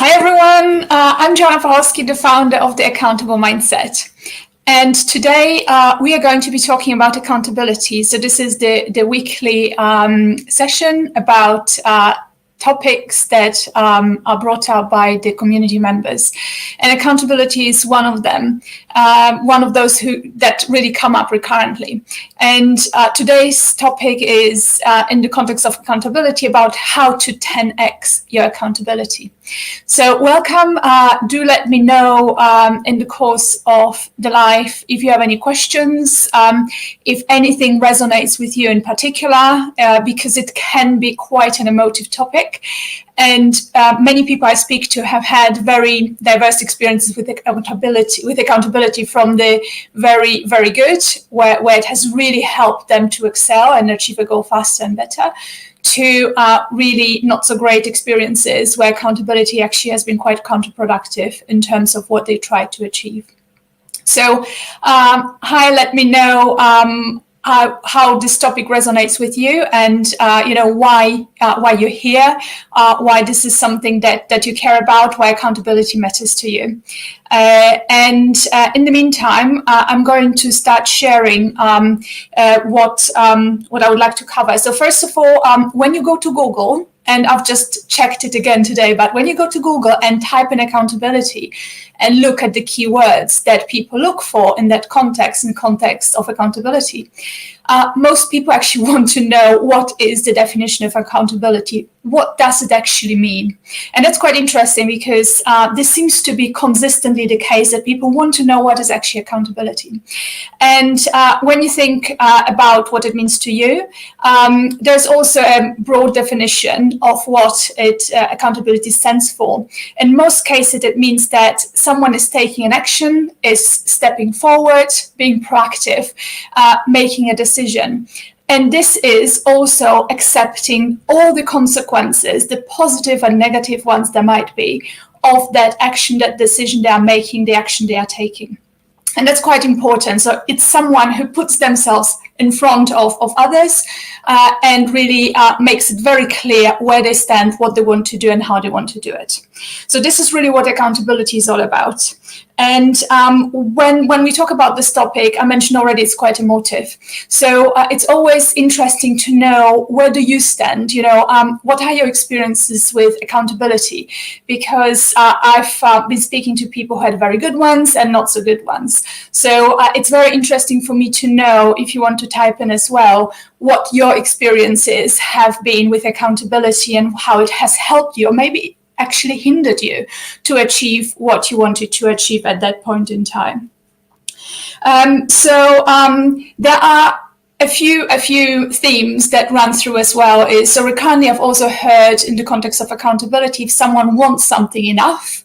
Hi everyone, I'm Joanna Pawlowski, the founder of the Accountable Mindset. And today we are going to be talking about accountability. So this is the weekly session about topics that are brought out by the community members. And accountability is one of them, one of those that really come up recurrently. And today's topic is in the context of accountability about how to 10x your accountability. So welcome. Do let me know in the course of the live if you have any questions, if anything resonates with you in particular, because it can be quite an emotive topic. And many people I speak to have had very diverse experiences with accountability from the very, very good, where it has really helped them to excel and achieve a goal faster and better, to really not so great experiences where accountability actually has been quite counterproductive in terms of what they try to achieve. So hi, let me know how this topic resonates with you, and why you're here, why this is something that you care about, why accountability matters to you. And in the meantime, I'm going to start sharing what I would like to cover. So first of all, when you go to Google, and I've just checked it again today, but when you go to Google and type in accountability and look at the keywords that people look for in that context, in context of accountability, most people actually want to know what is the definition of accountability. What does it actually mean? And that's quite interesting because this seems to be consistently the case that people want to know what is actually accountability. And when you think about what it means to you, there's also a broad definition of what accountability stands for. In most cases, it means that someone is taking an action, is stepping forward, being proactive, making a decision. And this is also accepting all the consequences, the positive and negative ones there might be, of that action, that decision they are making, the action they are taking. And that's quite important. So it's someone who puts themselves in front of others and really makes it very clear where they stand, what they want to do, and how they want to do it. So this is really what accountability is all about. And when we talk about this topic, I mentioned already it's quite emotive. So it's always interesting to know, where do you stand? What are your experiences with accountability? Because I've been speaking to people who had very good ones and not so good ones. So it's very interesting for me to know, if you want to type in as well, what your experiences have been with accountability and how it has helped you, or maybe actually hindered you to achieve what you wanted to achieve at that point in time. So there are a few themes that run through as well. So recurrently, I've also heard in the context of accountability, if someone wants something enough,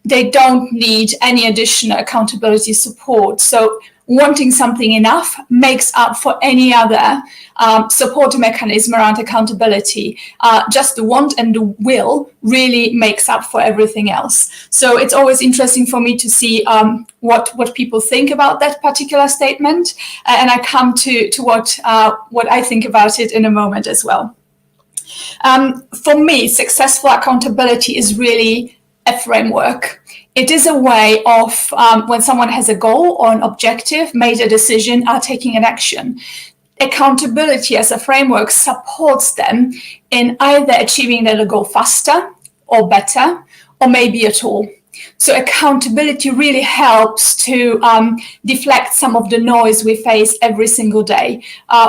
they don't need any additional accountability support. So wanting something enough makes up for any other support mechanism around accountability. Just the want and the will really makes up for everything else. So it's always interesting for me to see what people think about that particular statement, and I come to what I think about it in a moment as well. For me, successful accountability is really a framework. It is a way of when someone has a goal or an objective, made a decision, are taking an action. Accountability as a framework supports them in either achieving their goal faster or better, or maybe at all. So accountability really helps to deflect some of the noise we face every single day,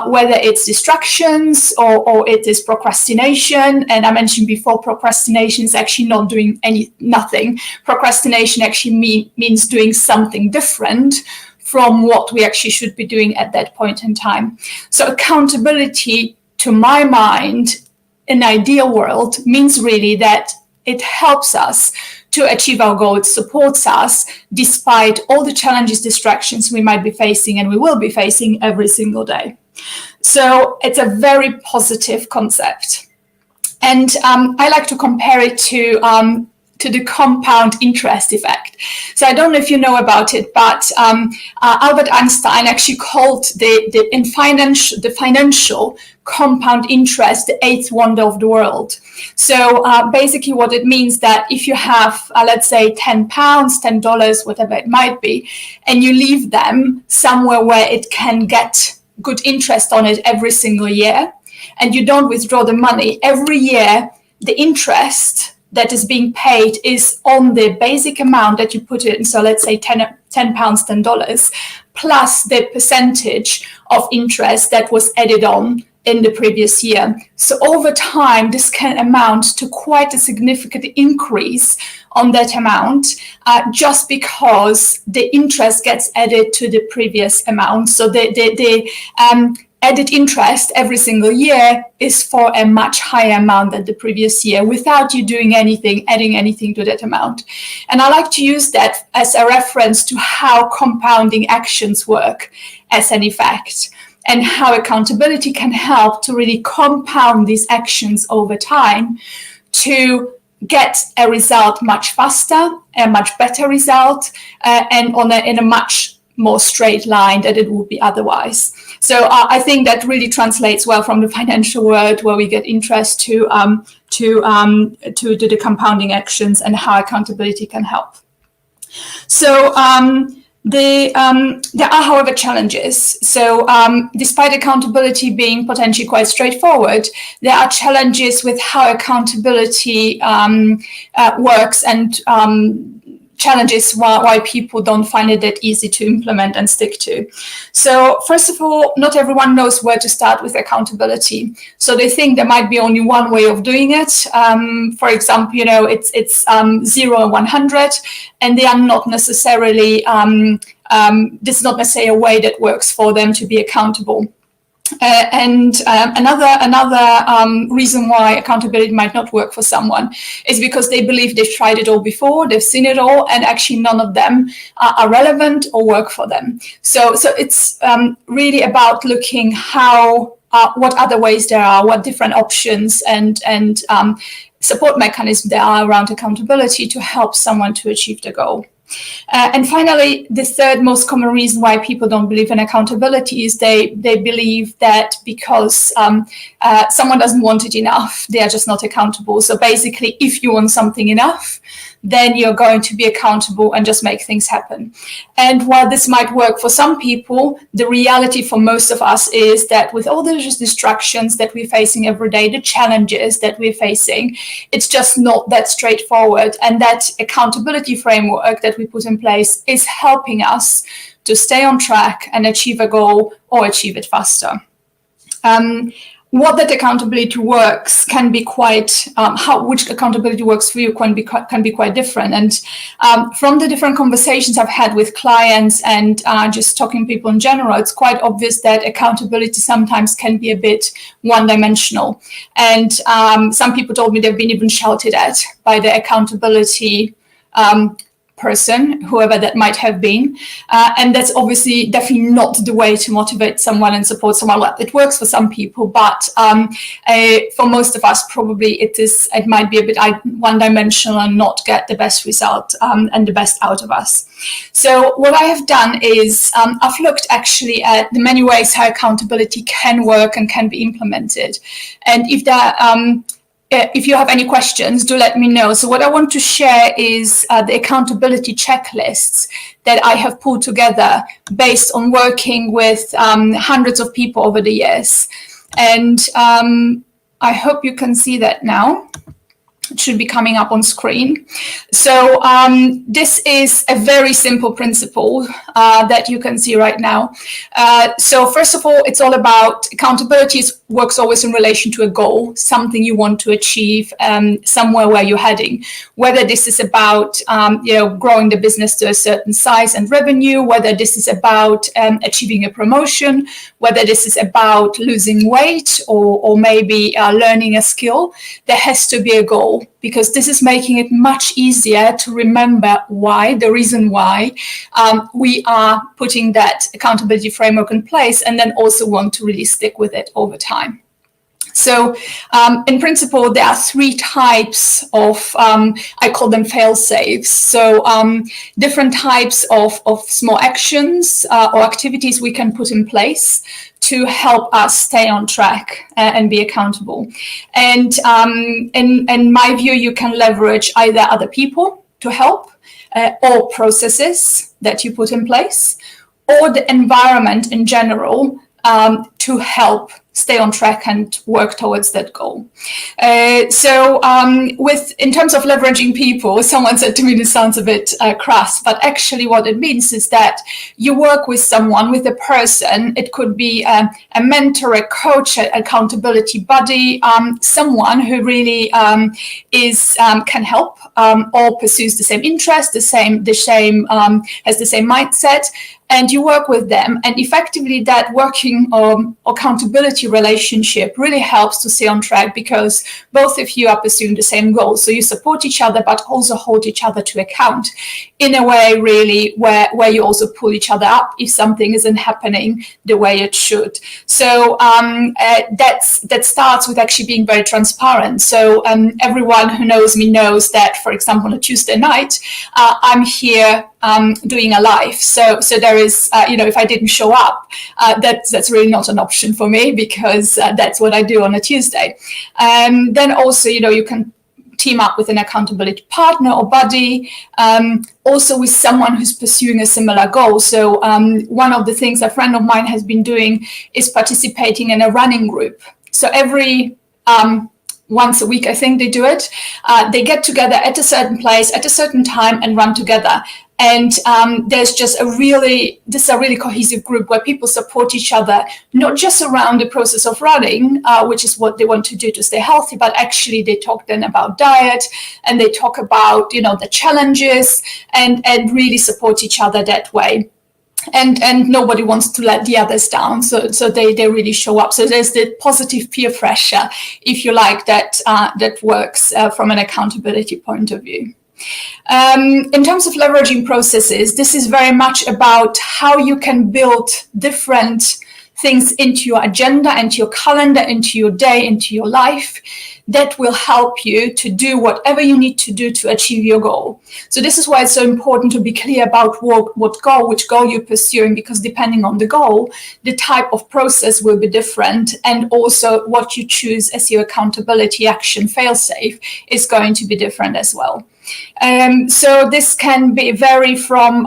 whether it's distractions or it is procrastination. And I mentioned before, procrastination is actually not doing nothing. Procrastination actually means doing something different from what we actually should be doing at that point in time. So accountability, to my mind, in an ideal world, means really that it helps us to achieve our goal. It supports us despite all the challenges, distractions we might be facing and we will be facing every single day. So it's a very positive concept. And I like to compare it to to the compound interest effect. So I don't know if you know about it, but Albert Einstein actually called the financial compound interest the eighth wonder of the world. So basically what it means that if you have, let's say, £10, $10, whatever it might be, and you leave them somewhere where it can get good interest on it every single year, and you don't withdraw the money, every year the interest that is being paid is on the basic amount that you put in. So let's say £10, $10, plus the percentage of interest that was added on in the previous year. So over time, this can amount to quite a significant increase on that amount, just because the interest gets added to the previous amount. So the added interest every single year is for a much higher amount than the previous year without you doing anything, adding anything to that amount. And I like to use that as a reference to how compounding actions work as an effect, and how accountability can help to really compound these actions over time to get a result much faster, a much better result, and in a much more straight line than it would be otherwise. So I think that really translates well from the financial world, where we get interest to the compounding actions and how accountability can help. So there are, however, challenges. So despite accountability being potentially quite straightforward, there are challenges with how accountability works, and challenges why people don't find it that easy to implement and stick to. So first of all, not everyone knows where to start with accountability. So they think there might be only one way of doing it. For example, it's 0 and 100, and they are not necessarily, this is not necessarily a way that works for them to be accountable. Another reason why accountability might not work for someone is because they believe they've tried it all before, they've seen it all, and actually none of them are relevant or work for them. So it's really about looking what other ways there are, what different options and support mechanisms there are around accountability to help someone to achieve the goal. And finally, the third most common reason why people don't believe in accountability is they believe that because someone doesn't want it enough, they are just not accountable. So basically, if you want something enough, then you're going to be accountable and just make things happen. And while this might work for some people, the reality for most of us is that with all the distractions that we're facing every day, the challenges that we're facing, it's just not that straightforward. And that accountability framework that we put in place is helping us to stay on track and achieve a goal or achieve it faster. What that accountability works can be quite, which accountability works for you can be quite different. And from the different conversations I've had with clients and just talking to people in general, it's quite obvious that accountability sometimes can be a bit one-dimensional. And some people told me they've been even shouted at by the accountability person, whoever that might have been. And that's obviously definitely not the way to motivate someone and support someone. Well, it works for some people, but for most of us, probably it might be a bit one-dimensional and not get the best result and the best out of us. So what I have done is I've looked actually at the many ways how accountability can work and can be implemented. And if you have any questions, do let me know. So what I want to share is the accountability checklists that I have pulled together based on working with hundreds of people over the years. And I hope you can see that now. It should be coming up on screen. So this is a very simple principle that you can see right now. So first of all, it's all about accountability. Works always in relation to a goal, something you want to achieve, somewhere where you're heading. Whether this is about growing the business to a certain size and revenue, whether this is about achieving a promotion, whether this is about losing weight or maybe learning a skill, there has to be a goal, because this is making it much easier to remember the reason why we are putting that accountability framework in place, and then also want to really stick with it over time. So in principle, there are three types of, I call them fail-safes. So different types of small actions or activities we can put in place to help us stay on track and be accountable. And in my view, you can leverage either other people to help or processes that you put in place, or the environment in general to help stay on track and work towards that goal. So in terms of leveraging people, someone said to me, this sounds a bit crass, but actually what it means is that you work with someone, with a person. It could be a mentor, a coach, an accountability buddy, someone who really can help or pursues the same interest, has the same mindset. And you work with them, and effectively that working accountability relationship really helps to stay on track, because both of you are pursuing the same goal. So you support each other, but also hold each other to account in a way really where you also pull each other up if something isn't happening the way it should. So that starts with actually being very transparent. So everyone who knows me knows that, for example, on a Tuesday night, I'm here doing a live. So there is, if I didn't show up, that's really not an option for me, because that's what I do on a Tuesday. Then also, you can team up with an accountability partner or buddy, also with someone who's pursuing a similar goal. So one of the things a friend of mine has been doing is participating in a running group. So every once a week, I think they do it. They get together at a certain place at a certain time and run together. And there's just this is a really cohesive group where people support each other, not just around the process of running, which is what they want to do to stay healthy, but actually they talk then about diet, and they talk about, the challenges, and really support each other that way. And nobody wants to let the others down, so they really show up. So there's the positive peer pressure, if you like, that works from an accountability point of view. In terms of leveraging processes, this is very much about how you can build different things into your agenda, into your calendar, into your day, into your life, that will help you to do whatever you need to do to achieve your goal. So this is why it's so important to be clear about which goal you're pursuing, because depending on the goal, the type of process will be different, and also what you choose as your accountability action fail-safe is going to be different as well. So this can vary from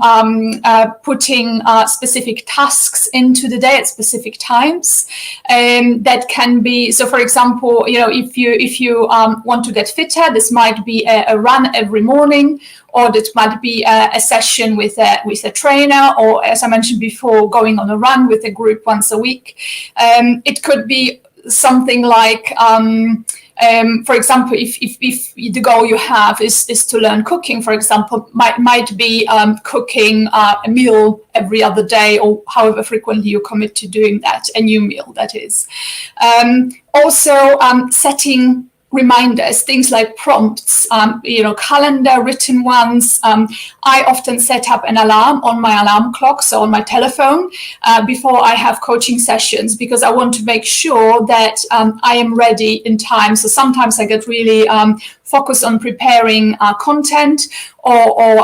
putting specific tasks into the day at specific times. That can be, so for example, if you want to get fitter, this might be a run every morning, or that might be a session with a trainer, or, as I mentioned before, going on a run with a group once a week. It could be something like, for example, if the goal you have is to learn cooking, for example, might be cooking a meal every other day, or however frequently you commit to doing that, a new meal, that is. Also, setting reminders, things like prompts, calendar, written ones. I often set up an alarm on my alarm clock, so on my telephone, before I have coaching sessions, because I want to make sure that I am ready in time. So sometimes I get really focused on preparing content or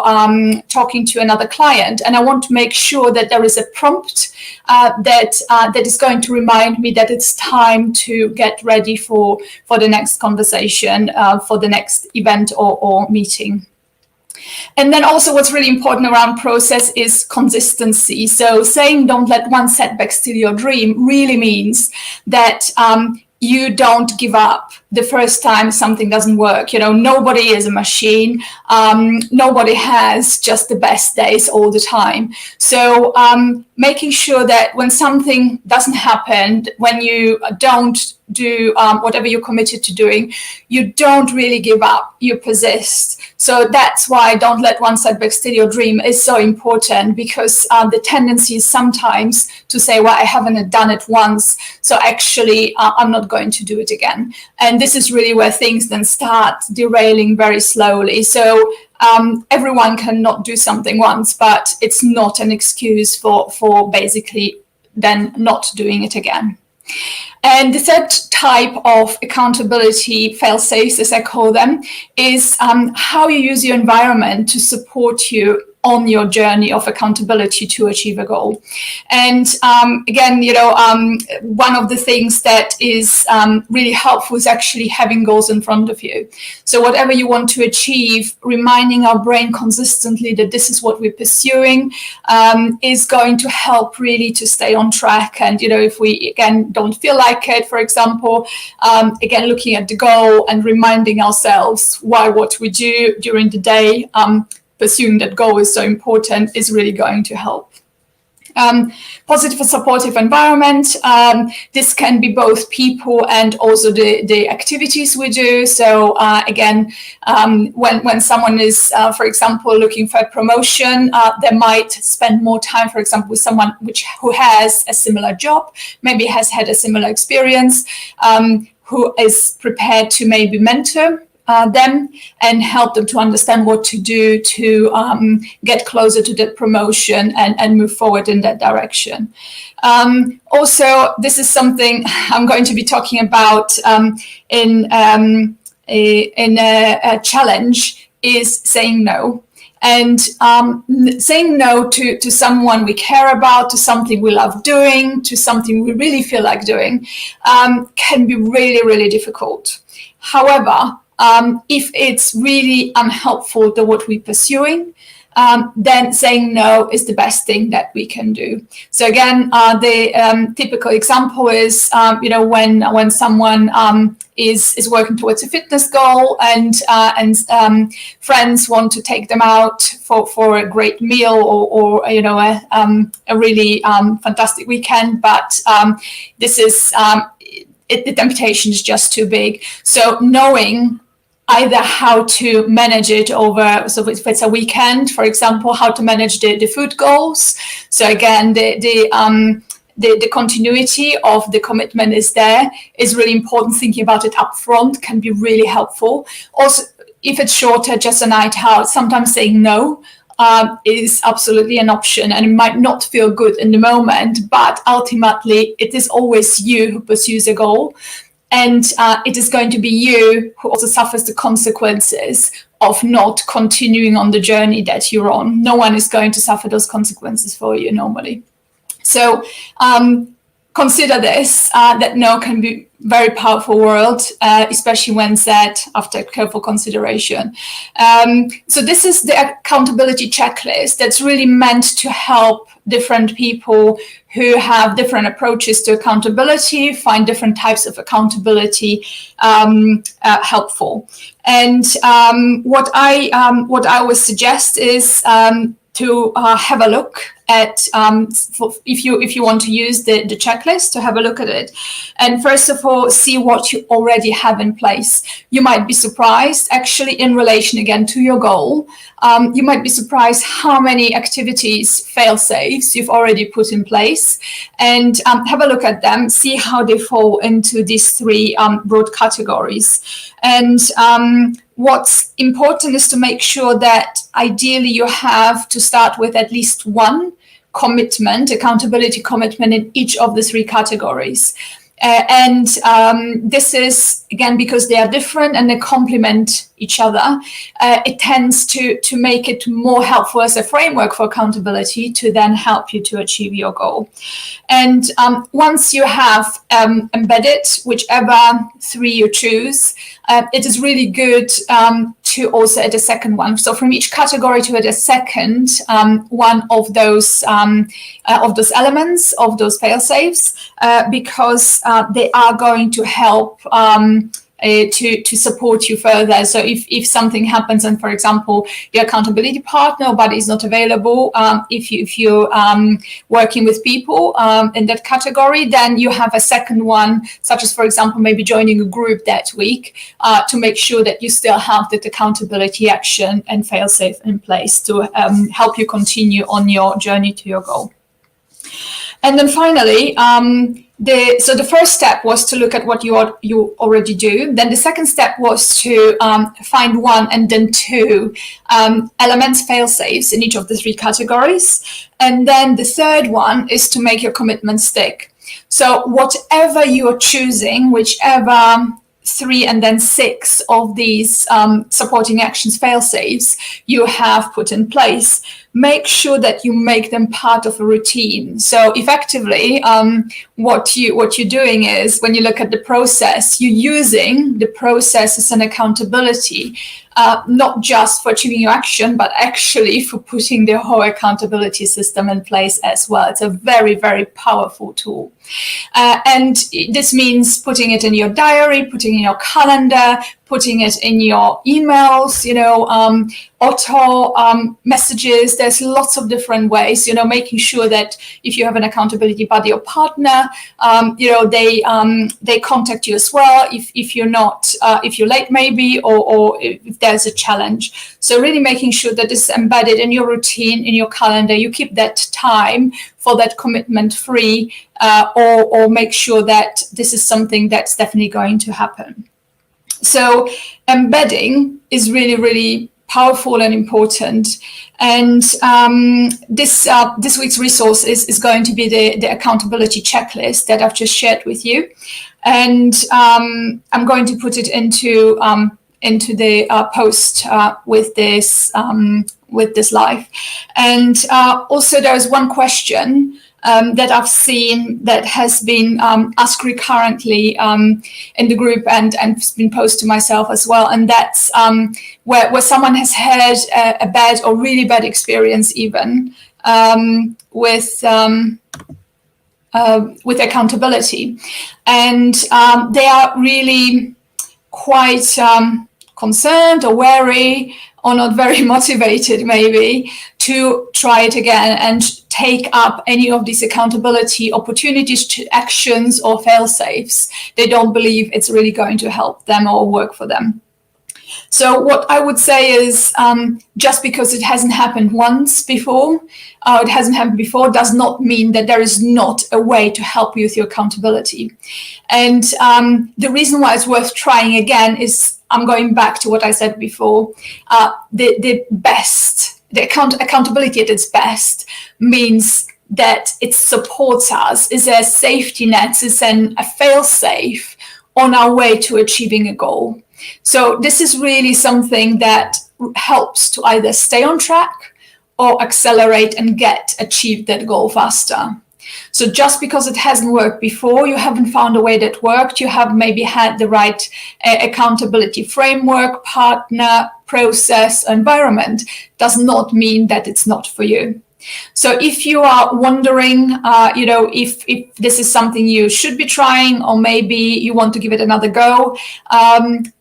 talking to another client, and I want to make sure that there is a prompt that is going to remind me that it's time to get ready for the next conversation, for the next event or meeting. And then also what's really important around process is consistency. So saying don't let one setback steal your dream really means that you don't give up the first time something doesn't work. Nobody is a machine. Nobody has just the best days all the time. So making sure that when something doesn't happen, when you don't do whatever you're committed to doing, you don't really give up, you persist. So that's why don't let one setback steal your dream is so important, because the tendency is sometimes to say, well, I haven't done it once, so actually I'm not going to do it again. And this is really where things then start derailing very slowly. So everyone cannot do something once, but it's not an excuse for basically then not doing it again. And the third type of accountability fail-safes, as I call them, is how you use your environment to support you on your journey of accountability to achieve a goal. And again, one of the things that is really helpful is actually having goals in front of you. So whatever you want to achieve, reminding our brain consistently that this is what we're pursuing is going to help really to stay on track. And, if we, again, don't feel like it, for example, again, looking at the goal and reminding ourselves why what we do during the day, pursuing that goal is so important, is really going to help. Positive and supportive environment. This can be both people and also the activities we do. So again, when someone is, for example, looking for a promotion, they might spend more time, for example, with someone who has a similar job, maybe has had a similar experience, who is prepared to maybe mentor them and help them to understand what to do to get closer to that promotion and move forward in that direction. Also, this is something I'm going to be talking about in a challenge, is saying no. And saying no to someone we care about, to something we love doing, to something we really feel like doing, can be really, really difficult. However, if it's really unhelpful to what we're pursuing, then saying no is the best thing that we can do. So again, the typical example is, when someone is working towards a fitness goal and friends want to take them out for a great meal or a really fantastic weekend, but this is the temptation is just too big. So knowing either how to manage it over, so if it's a weekend, for example, how to manage the food goals. So again, the continuity of the commitment is really important. Thinking about it up front can be really helpful. Also, if it's shorter, just a night out, sometimes saying no is absolutely an option, and it might not feel good in the moment, but ultimately it is always you who pursues a goal. And it is going to be you who also suffers the consequences of not continuing on the journey that you're on. No one is going to suffer those consequences for you normally. So consider this, that no can be very powerful word, especially when said after careful consideration. So this is the accountability checklist that's really meant to help different people who have different approaches to accountability, find different types of accountability helpful. And what I always suggest is to have a look at, if you want to use the checklist, to have a look at it. And first of all, see what you already have in place. You might be surprised, actually, in relation again to your goal, you might be surprised how many activities, fail-safes, you've already put in place, and have a look at them, see how they fall into these three broad categories. And what's important is to make sure that ideally you have to start with at least one accountability commitment in each of the three categories. And this is, again, because they are different and they complement each other, it tends to make it more helpful as a framework for accountability to then help you to achieve your goal. And once you have embedded whichever three you choose, it is really good to also add a second one. So from each category to add a second one of those elements, of those fail-safes, because they are going to help to support you further. So if something happens and, for example, your accountability partner but is not available, if you're working with people in that category, then you have a second one, such as, for example, maybe joining a group that week to make sure that you still have that accountability action and fail-safe in place to help you continue on your journey to your goal. And then finally, so the first step was to look at what you already do. Then the second step was to find one and then two elements, fail-safes in each of the three categories. And then the third one is to make your commitment stick. So whatever you're choosing, whichever 3 and then 6 of these supporting actions fail-safes you have put in place, make sure that you make them part of a routine. So effectively, what you're doing is, when you look at the process, you're using the process as an accountability, not just for achieving your action, but actually for putting the whole accountability system in place as well. It's a very, very powerful tool. And this means putting it in your diary, putting it in your calendar, putting it in your emails, auto messages. There's lots of different ways, making sure that if you have an accountability buddy or partner, they contact you as well if you're not, if you're late maybe, or if there's a challenge. So really making sure that it's embedded in your routine, in your calendar. You keep that time for that commitment free, or make sure that this is something that's definitely going to happen. So embedding is really, really powerful and important. And this week's resource is going to be the accountability checklist that I've just shared with you. And I'm going to put it into the post with this live. And also there's one question that I've seen that has been asked recurrently in the group and it's been posed to myself as well. And that's where someone has had a bad or really bad experience even with accountability. And they are really quite concerned or wary or not very motivated maybe to try it again and take up any of these accountability opportunities to actions or fail-safes. They don't believe it's really going to help them or work for them. So what I would say is just because it hasn't happened once before, does not mean that there is not a way to help you with your accountability. And the reason why it's worth trying again is, I'm going back to what I said before, accountability at its best means that it supports us, is a safety net, is a fail-safe on our way to achieving a goal. So this is really something that helps to either stay on track or accelerate and achieve that goal faster. So just because it hasn't worked before, you haven't found a way that worked, you have maybe had the right accountability framework, partner, process, environment, does not mean that it's not for you. So if you are wondering, if this is something you should be trying, or maybe you want to give it another go,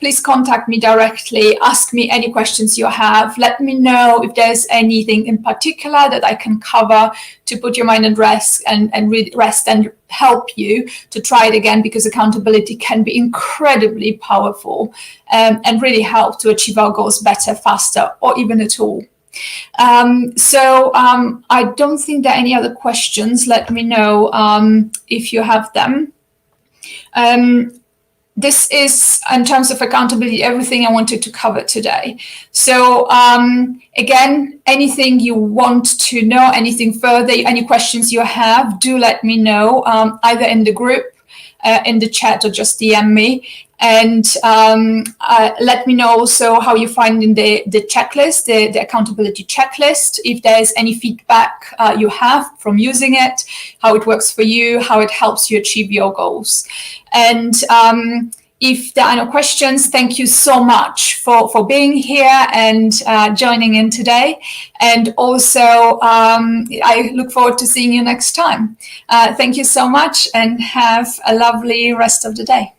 please contact me directly. Ask me any questions you have. Let me know if there's anything in particular that I can cover to put your mind at rest and help you to try it again, because accountability can be incredibly powerful and really help to achieve our goals better, faster, or even at all. I don't think there are any other questions. Let me know if you have them. This is, in terms of accountability, everything I wanted to cover today. So again, anything you want to know, anything further, any questions you have, do let me know, either in the group, in the chat, or just DM me. And let me know also how you find in the checklist, the accountability checklist, if there's any feedback you have from using it, how it works for you, how it helps you achieve your goals. And if there are no questions, thank you so much for being here and joining in today. And also, I look forward to seeing you next time. Thank you so much and have a lovely rest of the day.